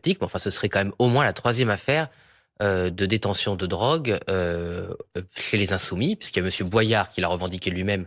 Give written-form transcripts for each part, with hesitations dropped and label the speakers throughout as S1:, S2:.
S1: Mais enfin, ce serait quand même au moins la troisième affaire de détention de drogue chez les Insoumis, puisqu'il y a Monsieur Boyard qui l'a revendiqué lui-même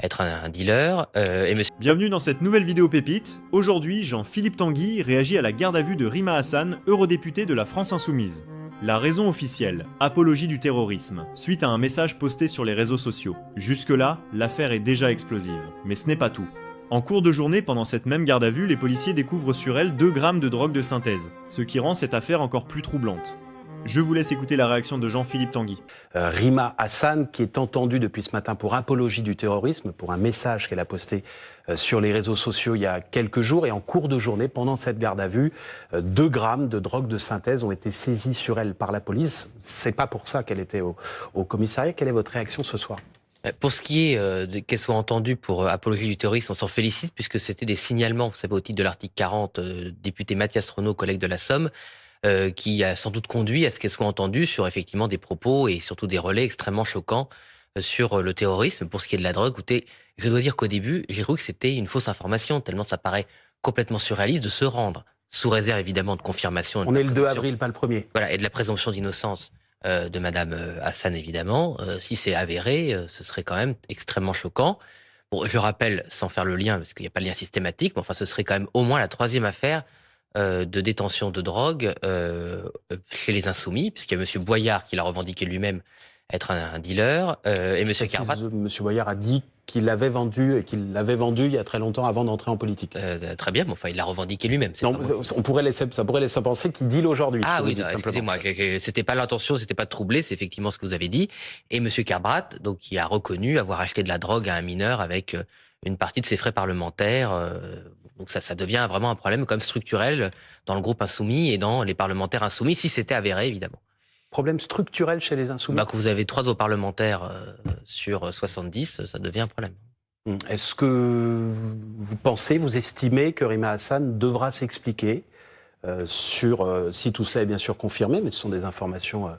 S1: être un dealer, et Monsieur...
S2: Bienvenue dans cette nouvelle vidéo pépite. Aujourd'hui, Jean-Philippe Tanguy réagit à la garde à vue de Rima Hassan, eurodéputée de la France Insoumise. La raison officielle, apologie du terrorisme, suite à un message posté sur les réseaux sociaux. Jusque-là, l'affaire est déjà explosive. Mais ce n'est pas tout. En cours de journée, pendant cette même garde à vue, les policiers découvrent sur elle 2 grammes de drogue de synthèse, ce qui rend cette affaire encore plus troublante. Je vous laisse écouter la réaction de Jean-Philippe Tanguy.
S3: Rima Hassan, qui est entendue depuis ce matin pour apologie du terrorisme, pour un message qu'elle a posté sur les réseaux sociaux il y a quelques jours. Et en cours de journée, pendant cette garde à vue, 2 grammes de drogue de synthèse ont été saisis sur elle par la police. C'est pas pour ça qu'elle était au commissariat. Quelle est votre réaction ce soir ?
S1: Pour ce qui est qu'elle soit entendue pour apologie du terrorisme, on s'en félicite puisque c'était des signalements, vous savez, au titre de l'article 40, député Mathias Renaud, collègue de la Somme, qui a sans doute conduit à ce qu'elle soit entendue sur effectivement des propos et surtout des relais extrêmement choquants sur le terrorisme. Pour ce qui est de la drogue, écoutez, je dois dire qu'au début, j'ai cru que c'était une fausse information, tellement ça paraît complètement surréaliste de se rendre, sous réserve évidemment de confirmation.
S3: On est le 2 avril, pas le 1er.
S1: Voilà, et de la présomption d'innocence de Madame Hassan, évidemment. Si c'est avéré, ce serait quand même extrêmement choquant. Bon, je rappelle, sans faire le lien, parce qu'il n'y a pas de lien systématique, mais enfin, ce serait quand même au moins la troisième affaire de détention de drogue chez les Insoumis, puisqu'il y a Monsieur Boyard qui l'a revendiqué lui-même être un dealer, et Monsieur Carbat...
S3: Monsieur Boyard a dit qu'il l'avait vendu et qu'il l'avait vendu il y a très longtemps avant d'entrer en politique.
S1: Très bien, mais enfin, il l'a revendiqué lui-même.
S3: Non, ça pourrait laisser penser qu'il deal aujourd'hui.
S1: Ah oui, excusez-moi, c'était pas l'intention, c'était pas de troubler, c'est effectivement ce que vous avez dit. Et Monsieur Carbrat, donc, qui a reconnu avoir acheté de la drogue à un mineur avec une partie de ses frais parlementaires. Donc ça devient vraiment un problème comme structurel dans le groupe insoumis et dans les parlementaires insoumis, si c'était avéré, évidemment.
S3: Problème structurel chez les Insoumis.
S1: Bah, que vous avez 3 de vos parlementaires sur 70, ça devient un problème.
S3: Est-ce que vous pensez, vous estimez que Rima Hassan devra s'expliquer sur, si tout cela est bien sûr confirmé, mais ce sont des informations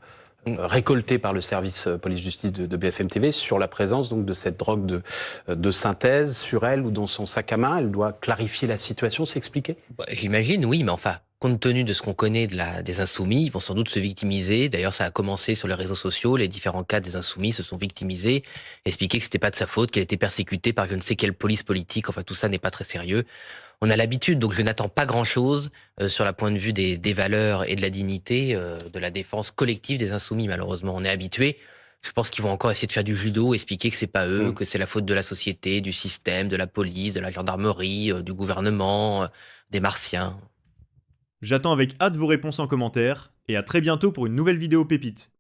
S3: récoltées par le service police-justice de BFM TV, sur la présence donc de cette drogue de synthèse sur elle ou dans son sac à main? Elle doit clarifier la situation, s'expliquer?
S1: Bah, j'imagine, oui, mais enfin, compte tenu de ce qu'on connaît des Insoumis, ils vont sans doute se victimiser. D'ailleurs, ça a commencé sur les réseaux sociaux. Les différents cas des Insoumis se sont victimisés, expliquer que c'était pas de sa faute, qu'elle était persécutée par je ne sais quelle police politique. Enfin, tout ça n'est pas très sérieux. On a l'habitude, donc je n'attends pas grand-chose sur la point de vue des valeurs et de la dignité de la défense collective des Insoumis, malheureusement. On est habitué. Je pense qu'ils vont encore essayer de faire du judo, expliquer que c'est pas eux, que c'est la faute de la société, du système, de la police, de la gendarmerie, du gouvernement, des martiens.
S2: J'attends avec hâte vos réponses en commentaire, et à très bientôt pour une nouvelle vidéo pépite.